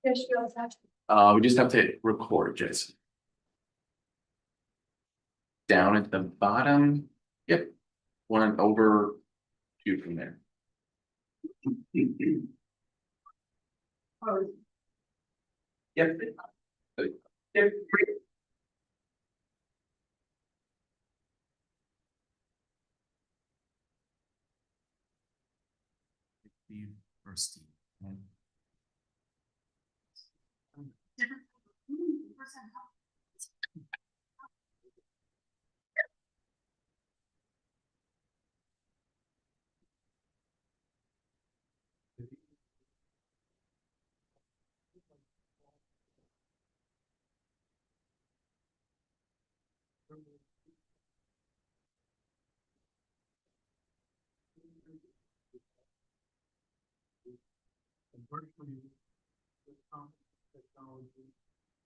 Yes, you guys have to. We just have to record, Jason. Down at the bottom. Yep. One over two from there. Oh, Yep. Yep. University.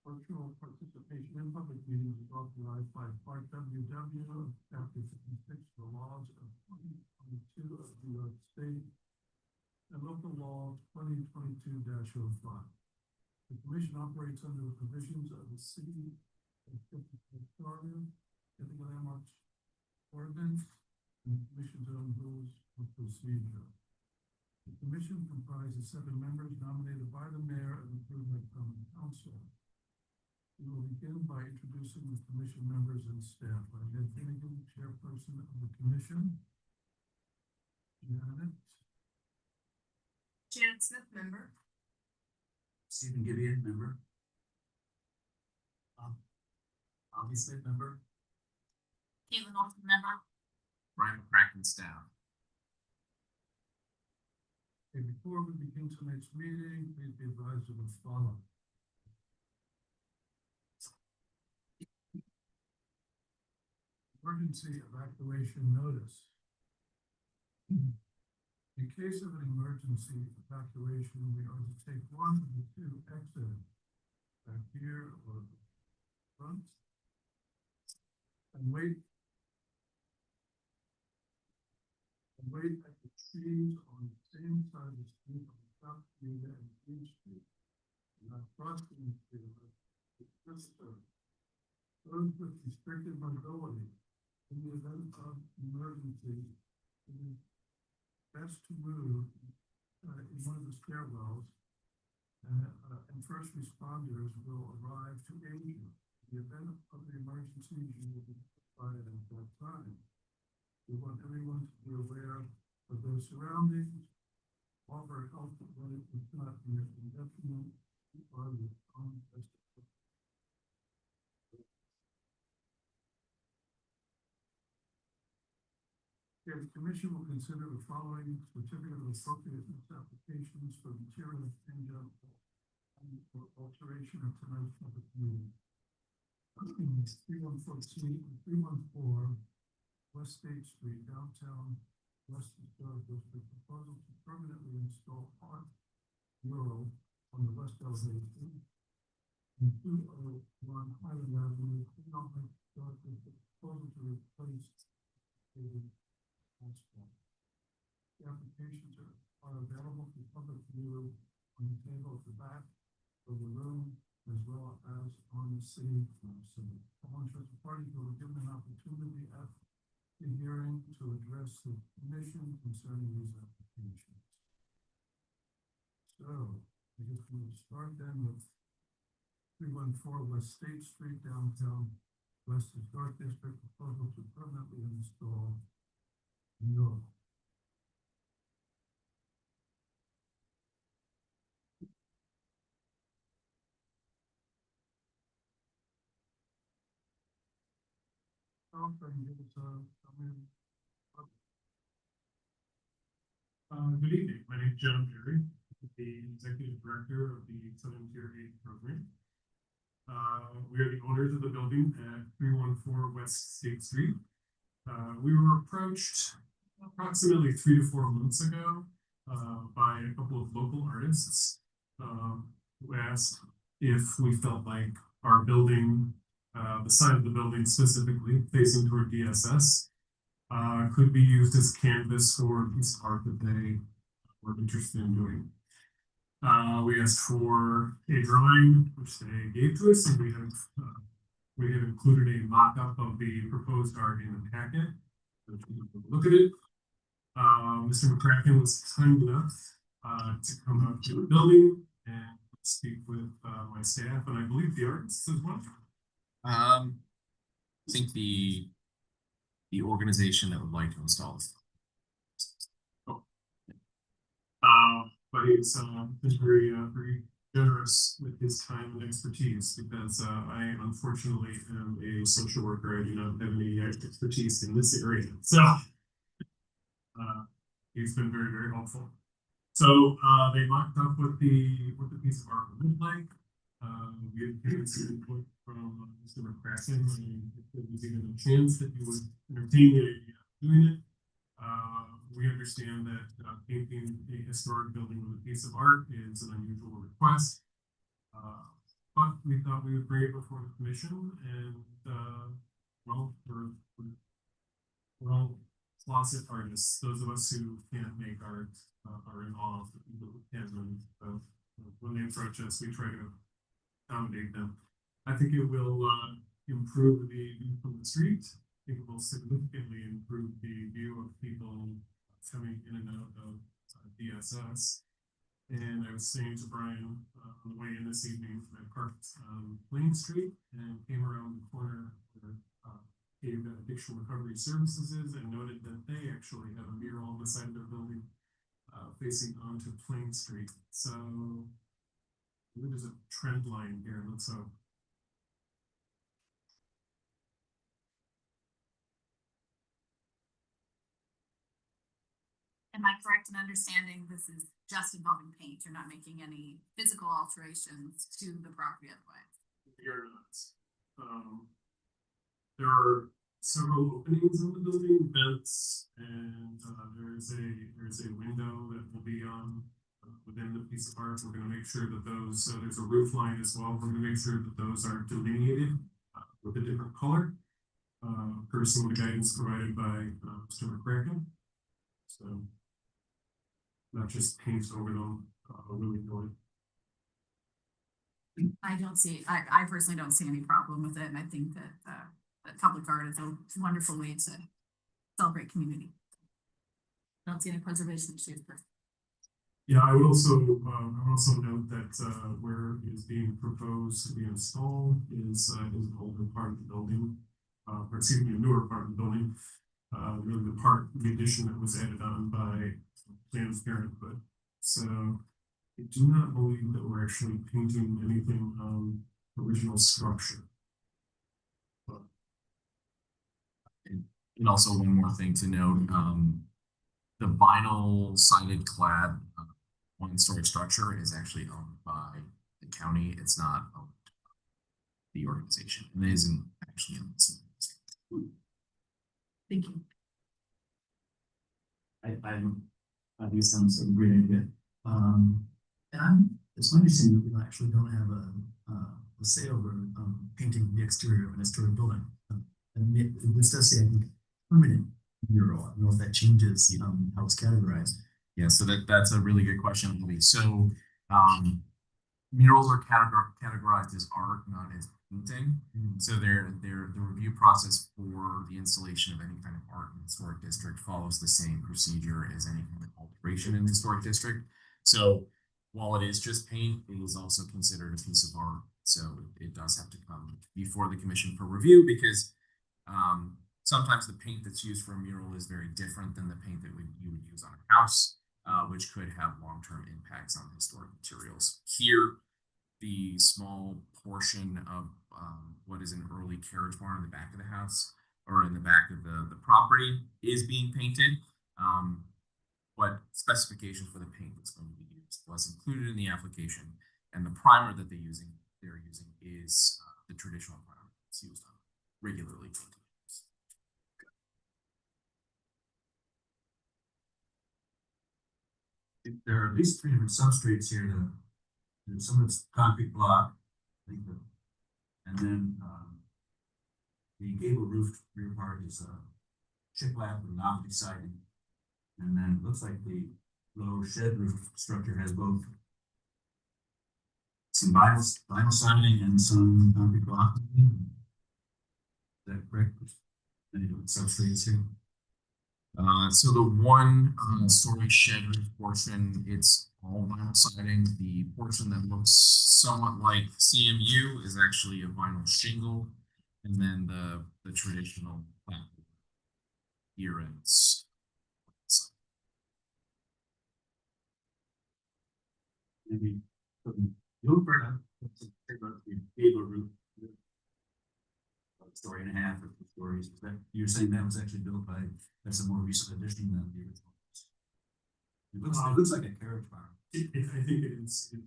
Virtual participation in public meetings is authorized by Part WW, Chapter 56, the laws of 2022 of New York State, and local law 2022-05. The commission operates under the provisions of the City of Victoria, Ithaca Landmarks Ordinance, and the commission's own rules of procedure. The commission comprises 7 members nominated by the mayor and approved by common council. We will begin by introducing the commission members and staff. I'm Ed Finnegan, chairperson of the commission. Janet Smith, member. Stephen Gideon, member. Avi Smith, member. Caitlin Olson, member. Brian McCracken, staff. Okay, before we begin tonight's meeting, please be advised of the following. Emergency evacuation notice. In case of an emergency evacuation, we are to take one of the 2 exits back here or front and wait at the trees on the same side of the street on South Street and Green Street, not crossing the street if necessary. Those with restricted mobility, in the event of emergency, it is best to move in one of the stairwells, and first responders will arrive to aid you. In the event of the emergency, you will be notified at that time. We want everyone to be aware of their surroundings, offer help when it is not in detriment or the own best. The commission will consider the following certificate of appropriateness applications for material change out or alteration of tonight's public meeting. 314C and 314 West State Street, downtown West Historic District, proposal to permanently install art mural on the west elevation. And 201 Highland Avenue, Historic District, proposal to replace the applications are available for public view on the table at the back of the room, as well as on the city website. All interested parties will be given an opportunity at the hearing to address the commission concerning these applications. So, I guess we'll start then with 314 West State Street, downtown West Historic District, proposal to permanently install mural. Good evening. My name is John Perry, the Executive Director of the Southern Tier 8 program. We are the owners of the building at 314 West State Street. We were approached approximately 3 to 4 months ago by a couple of local artists who asked if we felt like our building, the side of the building specifically facing toward DSS, could be used as canvas for a piece of art that they were interested in doing. We asked for a drawing, which they gave to us, and we have included a mock-up of the proposed art in the packet. So if you can look at it. Mr. McCracken was kind enough to come out to the building and speak with my staff, and I believe the artists as well. I think the organization that would like to install this. But he's been very generous with his time and expertise, because I unfortunately am a social worker. I do not have any expertise in this area, so he's been very helpful. So they mocked up what the piece of art would look like. We had given some input from Mr. McCracken, and if there was even a chance that you would entertain the idea of doing it. We understand that painting a historic building with a piece of art is an unusual request. But we thought we would bring it before the commission, and well, we're all closet artists. Those of us who can't make art are in awe of the people who can. And when they approach us, we try to accommodate them. I think it will improve the view from the street. I think it will significantly improve the view of people coming in and out of DSS. And I was saying to Brian on the way in this evening, I parked on Plain Street and came around the corner where Cave Addiction Recovery Services is, and noted that they actually have a mural on the side of their building facing onto Plain Street. So there's a trend line here. Let's hope. Am I correct in understanding this is just involving paint? You're not making any physical alterations to the property otherwise? We are not. There are several openings in the building, vents, and there's a window that will be on within the piece of art. We're going to make sure that those there's a roof line as well. We're going to make sure that those are delineated with a different color, per some of the guidance provided by Mr. McCracken. So not just paint over them willy-nilly. I don't see, I personally don't see any problem with it, and I think that public art is a wonderful way to celebrate community. Don't see any preservation issues. Yeah, I would also note that where it is being proposed to be installed is an older part of the building, or excuse me, a newer part of the building. Really the addition that was added on by Planned Parenthood. So I do not believe that we're actually painting anything on original structure. And also one more thing to note, the vinyl sided clad one-story structure is actually owned by the county. It's not owned by the organization, and it isn't actually in this. Thank you. I think it sounds like a great idea. And it's my understanding that we actually don't have a say over painting the exterior of an historic building. And this does say, I think, permanent mural. I don't know if that changes how it's categorized. Yeah, so that's a really good question, Lee. So murals are categorized as art, not as painting. So the review process for the installation of any kind of art in the historic district follows the same procedure as any kind of alteration in the historic district. So while it is just paint, it is also considered a piece of art. So it does have to come before the commission for review, because sometimes the paint that's used for a mural is very different than the paint that you would use on a house, which could have long-term impacts on historic materials. Here, the small portion of what is an early carriage barn in the back of the house, or in the back of the property, is being painted. What specifications for the paint that's going to be used was included in the application, and the primer that they're using is the traditional primer that's used on regularly painted. There are at least 3 different substrates here. Some of it's concrete block, I think, and then the gable roof rear part is shiplap with novelty siding, and then it looks like the low shed roof structure has both some vinyl siding and some concrete block. Is that correct? Any substrates here? So the one story shed roof portion, it's all vinyl siding. The portion that looks somewhat like CMU is actually a vinyl shingle, and then the traditional platform here ends. Maybe look for the gable roof. A story and a half or 2 stories. Is that, you're saying that was actually built by, that's a more recent addition than the original? It looks like a carriage barn. I think it is. So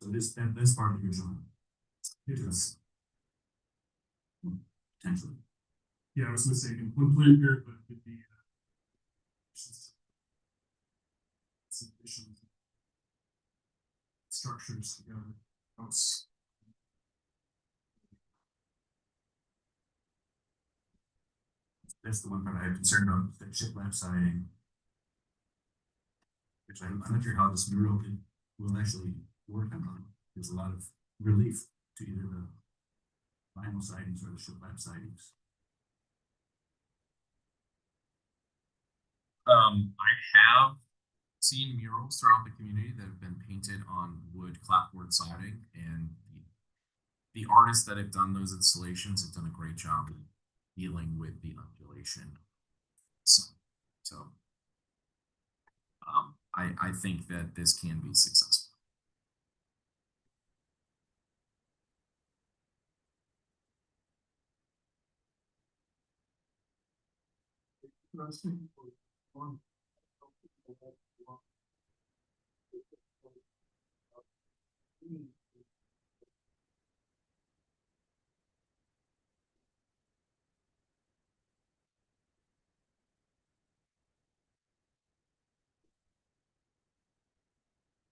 that's part of the original. It is. Potentially. Yeah, I was mistaken. One plan here, but with the some additions, structures together. House. That's the one part I have concern about, the shiplap siding. Which I'm not sure how this mural will actually work on. There's a lot of relief to either the vinyl sidings or the shiplap sidings. I have seen murals throughout the community that have been painted on wood clapboard siding, and the artists that have done those installations have done a great job of dealing with the undulation. So I think that this can be successful.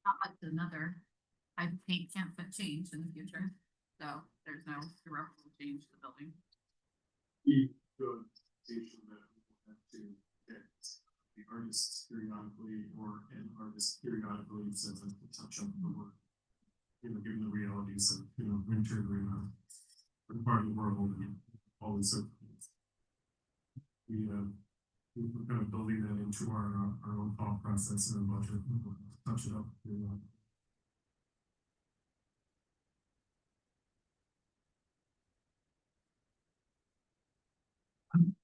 Not much another. I paint can't fit change in the future, so there's no irreparable change to the building. Good station that we will have to get the artists periodically or an artist periodically to touch up the work. Given the realities of winter in a part of the world and all these sort of things. We're kind of building that into our own thought process and our budget. We'll touch it up.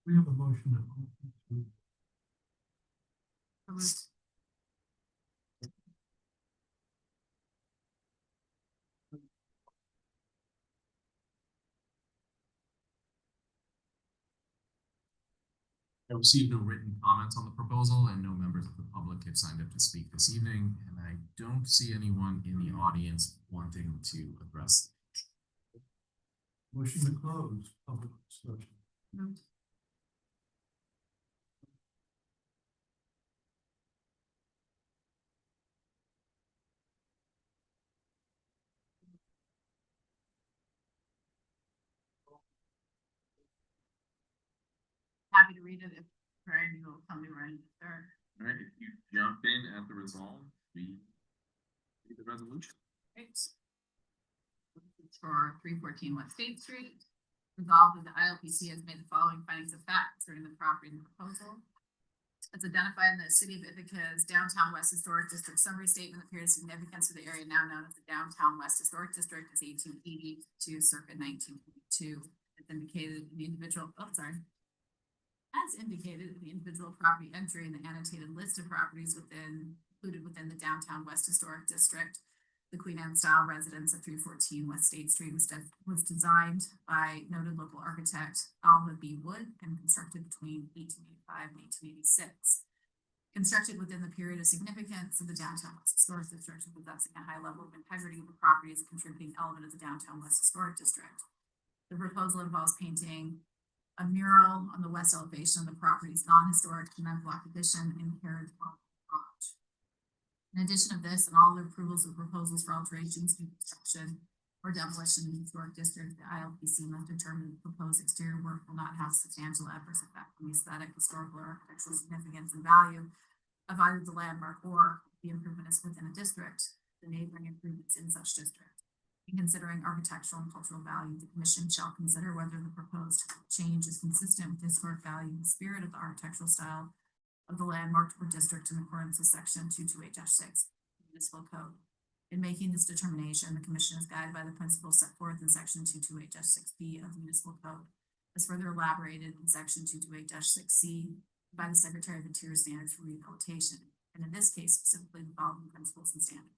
We have a motion to. I received no written comments on the proposal, and no members of the public have signed up to speak this evening, and I don't see anyone in the audience wanting to address. Motion to close public discussion. Happy to read it if Brian will tell me where I need to start. All right, if you jump in at the resolve, we read the resolution. Right. For 314 West State Street. Resolved that the ILPC has made the following findings of fact concerning the property and the proposal. It's identified in the City of Ithaca's Downtown West Historic District summary statement that appears significance for the area now known as the Downtown West Historic District is 1880 to circa 1922. It's indicated in the individual, as indicated in the individual property entry in the annotated list of properties included within the Downtown West Historic District. The Queen Anne style residence at 314 West State Street was designed by noted local architect Alva B. Wood and constructed between 1885 and 1886. Constructed within the period of significance of the Downtown West Historic District, possessing a high level of integrity of the property as a contributing element of the Downtown West Historic District. The proposal involves painting a mural on the west elevation of the property's non-historic cement block addition and carriage garage. In addition of this, and all the approvals of proposals for alterations, new construction, or demolition in the historic district, the ILPC must determine the proposed exterior work will not have substantial adverse effect on the aesthetic, historical, or architectural significance and value of either the landmark or the improvement is within a district, the neighboring improvements in such district. In considering architectural and cultural value, the commission shall consider whether the proposed change is consistent with historic value and spirit of the architectural style of the landmark or district in accordance with section 228-6 municipal code. In making this determination, the commission is guided by the principles set forth in section 228-6B of the municipal code, as further elaborated in section 228-6C by the Secretary of Interior Standards for Rehabilitation, and in this case specifically the following principles and standards.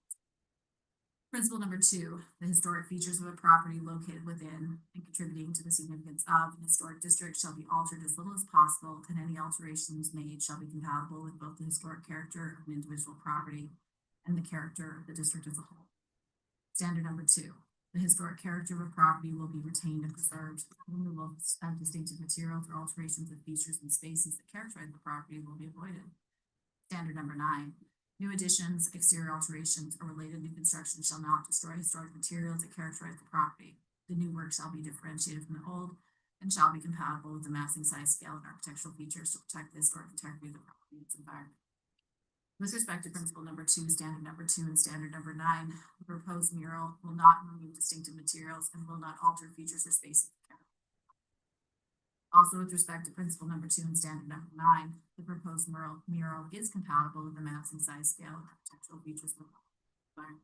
Principle number 2, the historic features of a property located within and contributing to the significance of an historic district shall be altered as little as possible, and any alterations made shall be compatible with both the historic character of an individual property and the character of the district as a whole. Standard number 2, the historic character of a property will be retained and preserved. Removal of distinctive materials or alterations of features and spaces that characterize the property will be avoided. Standard number 9, new additions, exterior alterations, or related new construction shall not destroy historic materials that characterize the property. The new work shall be differentiated from the old and shall be compatible with the massing, size, scale, and architectural features to protect the historic integrity of the property and its environment. With respect to principle number 2, standard number 2, and standard number 9, the proposed mural will not remove distinctive materials and will not alter features or spaces. Also, with respect to principle number 2 and standard number 9, the proposed mural is compatible with the massing, size, scale, and architectural features of the environment.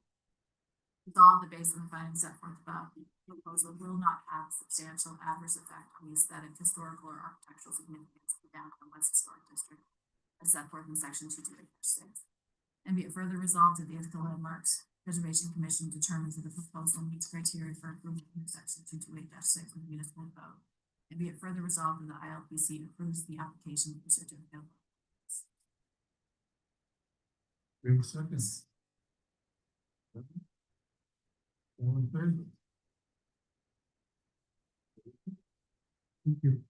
Resolved that based on the findings set forth above, the proposal will not have a substantial adverse effect on the aesthetic, historical, or architectural significance of the downtown West Historic District, as set forth in section 228-6. And be it further resolved that the Ithaca Landmarks Preservation Commission determines that the proposal meets criteria for approval under section 228-6 of the municipal code. And be it further resolved that the ILPC approves the application for certificate. We have a second. All in favor? Thank you.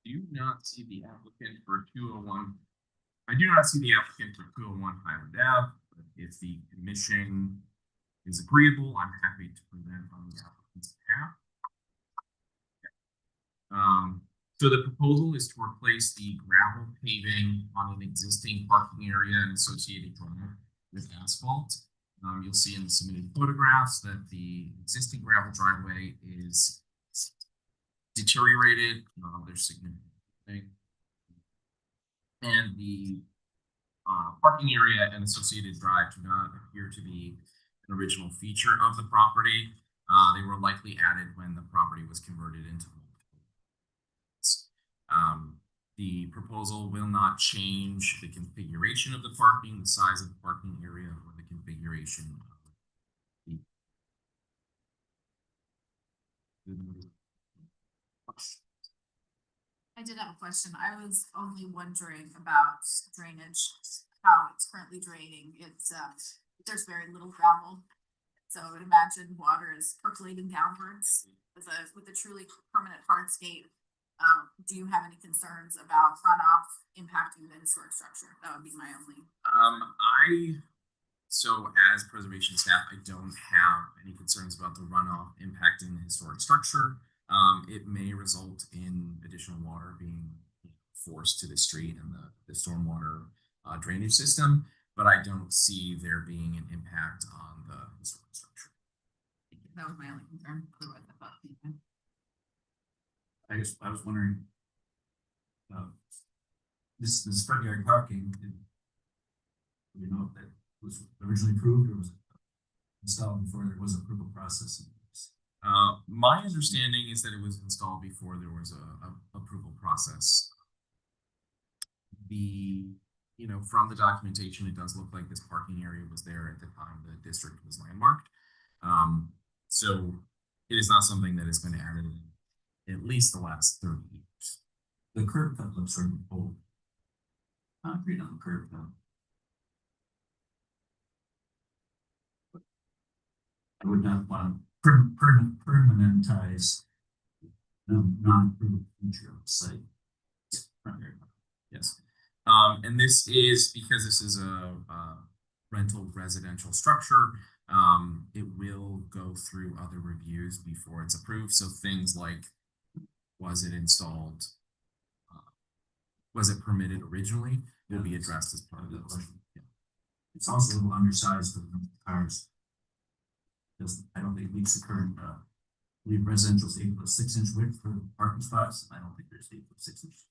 Do not see the applicant for 201. I do not see the applicant for 201 Highland Ave, but if the commission is agreeable, I'm happy to present on the applicant's behalf. So the proposal is to replace the gravel paving on an existing parking area and associated drive with asphalt. You'll see in the submitted photographs that the existing gravel driveway is deteriorated. There's significant, and the parking area and associated drive do not appear to be an original feature of the property. They were likely added when the property was converted into the proposal will not change the configuration of the parking, the size of the parking area, or the configuration of the I did have a question. I was only wondering about drainage, how it's currently draining. It's there's very little gravel, so I would imagine water is percolating downwards with a truly permanent hardscape. Do you have any concerns about runoff impacting the historic structure? That would be my only. So as preservation staff, I don't have any concerns about the runoff impacting the historic structure. It may result in additional water being forced to the street and the stormwater drainage system, but I don't see there being an impact on the historic structure. That was my only concern. Otherwise, I thought. I guess I was wondering, this front yard parking, do you know if that was originally approved or was it installed before there was an approval process? My understanding is that it was installed before there was a approval process. From the documentation, it does look like this parking area was there at the time the district was landmarked. So it is not something that has been added in at least the last 30 years. The curb cut looks sort of old. Concrete on the curb cut. I would not want to permanentize non-approved feature of the site. Yes. And this is because this is a rental residential structure. It will go through other reviews before it's approved. So things like, was it installed? Was it permitted originally? Will be addressed as part of the question. Yeah. It's also a little undersized for the cars. I don't think it meets the current, I believe residential's 8'6" width for parking spots. I don't think there's 8'6".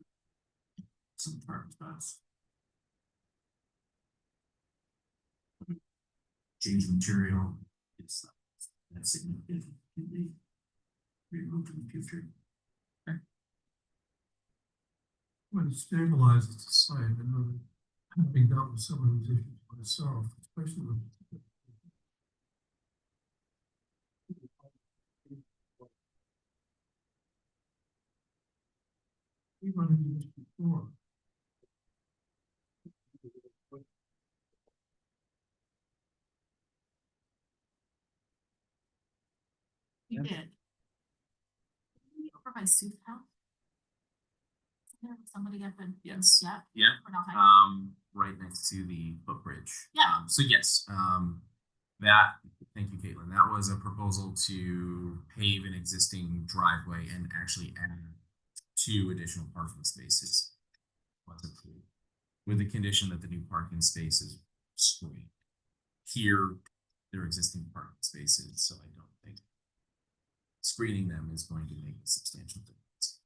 Some parking spots. Change material, it's that's significantly removed in the future. When it stabilizes the site, I know that having dealt with some of these issues myself, especially with. We run into this before. We did. Over by Sooth House? Somebody got the. Yes. Yeah. Yeah. Cornell Heights. Right next to the footbridge. Yeah. So yes, that, thank you, Caitlin. That was a proposal to pave an existing driveway and actually add 2 additional parking spaces. Was approved with the condition that the new parking spaces screened. Here, there are existing parking spaces, so I don't think screening them is going to make a substantial difference.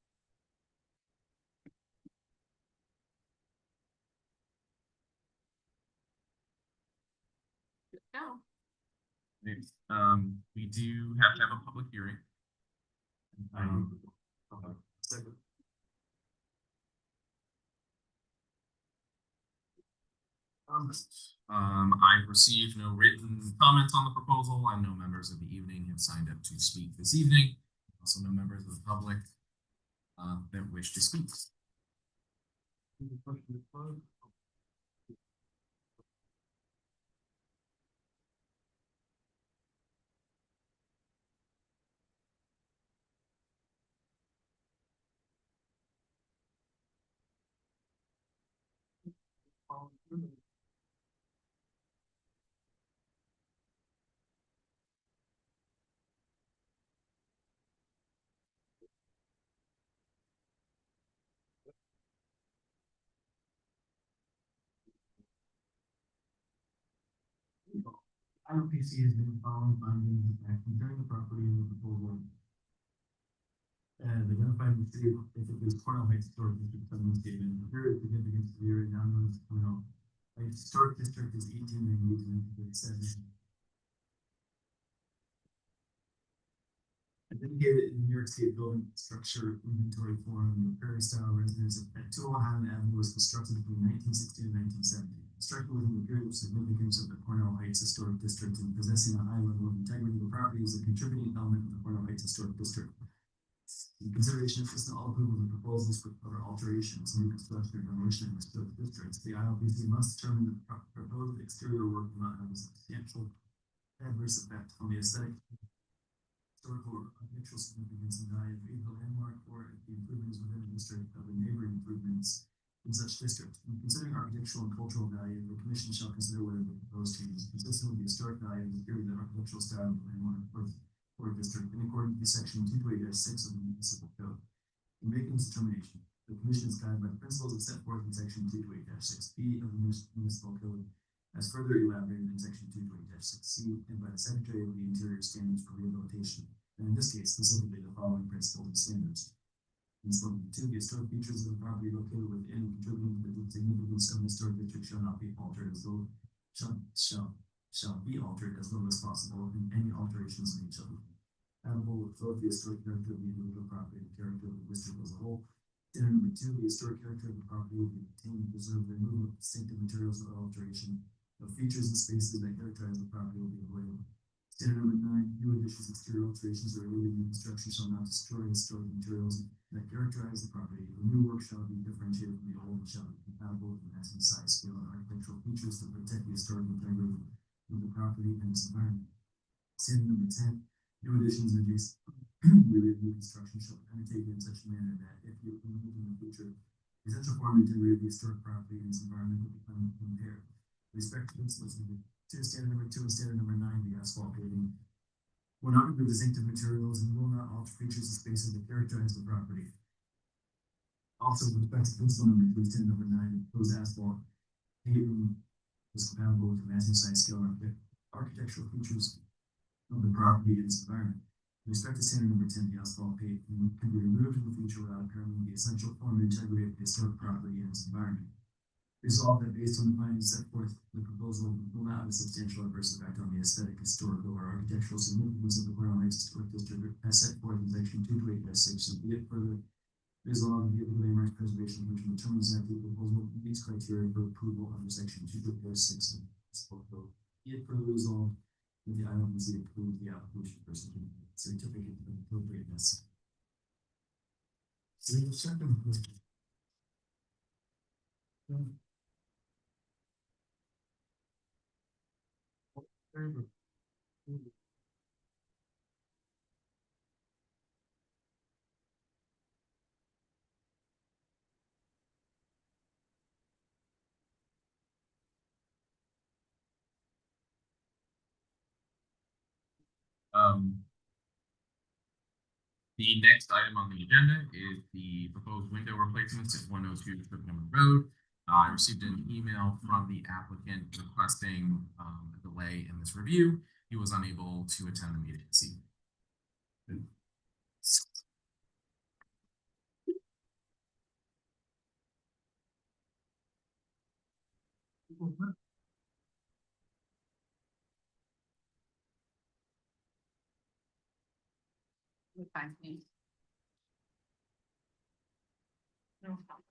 Go. We do have to have a public hearing. Second. I've received no written comments on the proposal, and no members of the evening have signed up to speak this evening. Also, no members of the public that wish to speak. ILPC has been following findings and comparing the property and the proposal. Identified in the city of Ithaca's Cornell Heights Historic District Summary Statement, the period of significance of the area now known as Cornell Heights Historic District is 1898 to 1937. Dedicated in New York State Building Structure Inventory Form, the Prairie Style Residence at 201 Highland Avenue was constructed between 1960 and 1970. Constructed within the period of significance of the Cornell Heights Historic District and possessing a high level of integrity, the property is a contributing element of the Cornell Heights Historic District. In consideration of this and all approval of the proposals for alterations, new construction, or demolition of historic districts, the ILPC must determine that the proposed exterior work will not have a substantial adverse effect on the aesthetic, historical, or architectural significance and value of either landmark or the improvements within the district of the neighboring improvements in such district. In considering architectural and cultural value, the commission shall consider whether the proposed change is consistent with the historic value of the period of the architectural style of the landmark or district in accordance with section 228-6 of the municipal code. In making this determination, the commission is guided by the principles as set forth in section 228-6B of the municipal code, as further elaborated in section 228-6C, and by the Secretary of the Interior standards for rehabilitation, and in this case specifically the following principles and standards. Principle 2, the historic features of the property located within and contributing to the significance of the historic district shall not be altered as little shall be altered as little as possible, and any alterations made shall be compatible with both the historic character of the individual property and the character of the district as a whole. Standard number 2, the historic character of the property will be retained and preserved. The removal of distinctive materials or alteration of features and spaces that characterize the property will be avoided. Standard number 9, new additions, exterior alterations, or related new construction shall not destroy historic materials that characterize the property. The new work shall be differentiated from the old and shall be compatible with the maximum size, scale, and architectural features to protect the historic integrity of the property and its environment. Standard number 10, new additions and adjacent related new construction shall be undertaken in such a manner that if you removed in the future, essential form integrity of the historic property and its environment will become impaired. With respect to installation to standard number 2 and standard number 9, the asphalt paving will not remove distinctive materials and will not alter features and spaces that characterize the property. Also, with respect to principle number 3, standard number 9, the proposed asphalt paving is compatible with the maximum size, scale, and architectural features of the property and its environment. With respect to standard number 10, the asphalt paving can be removed in the future without impairing the essential form and integrity of the historic property and its environment. Resolved that based on the findings set forth, the proposal will not have a substantial adverse effect on the aesthetic, historical, or architectural significance of the Coral Heights Historic District as set forth in section 228-6, and be it further resolved, the Landmarks Preservation Commission determines that the proposal meets criteria for approval under section 228-6 of this code. Be it further resolved that the ILPC approve the application for certificate of appropriateness. We have a second, please. Favor. The next item on the agenda is the proposed window replacements at 102 Clifton Road. I received an email from the applicant requesting a delay in this review. He was unable to attend the meeting this evening. Fine, me. No problem.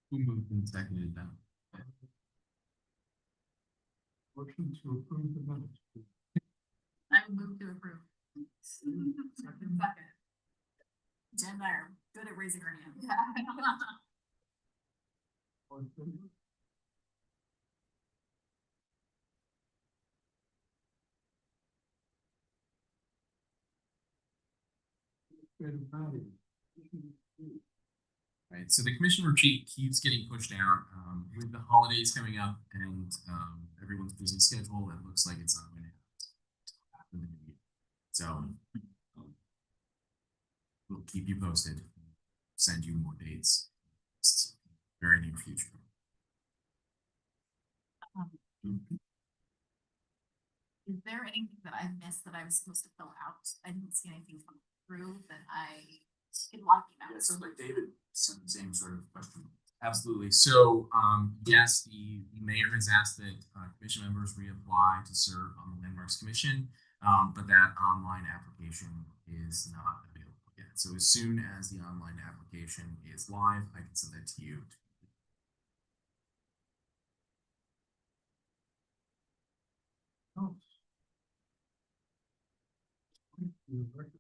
Who moved and seconded that? Motion to approve the minutes. I would move to approve. Second. Jen and I are good at raising our hand. All in favor? Administrative matters. Right, so the commission retreat keeps getting pushed out with the holidays coming up and everyone's busy schedule. It looks like it's not going to happen in the new year. So we'll keep you posted. Send you more dates. Very near future. Is there anything that I missed that I was supposed to fill out? I didn't see anything come through that I get a lot of Yeah, it emails. sounds like David sent the same sort of question. Absolutely. So, yes, the mayor has asked that commission members reapply to serve on the Landmarks Commission, but that online application is not available yet. So as soon as the online application is live, I can send that to you. Oh. You're quicker.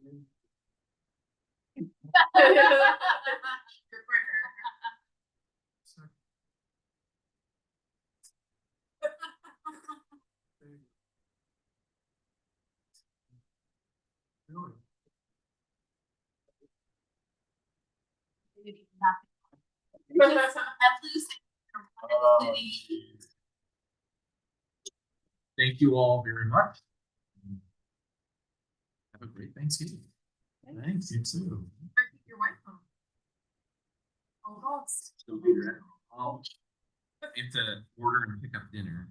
Really? Thank you all very much. Have a great Thanksgiving. Thanks, you too. Your wife home. Oh, Still be there. I'll have to order and pick up dinner.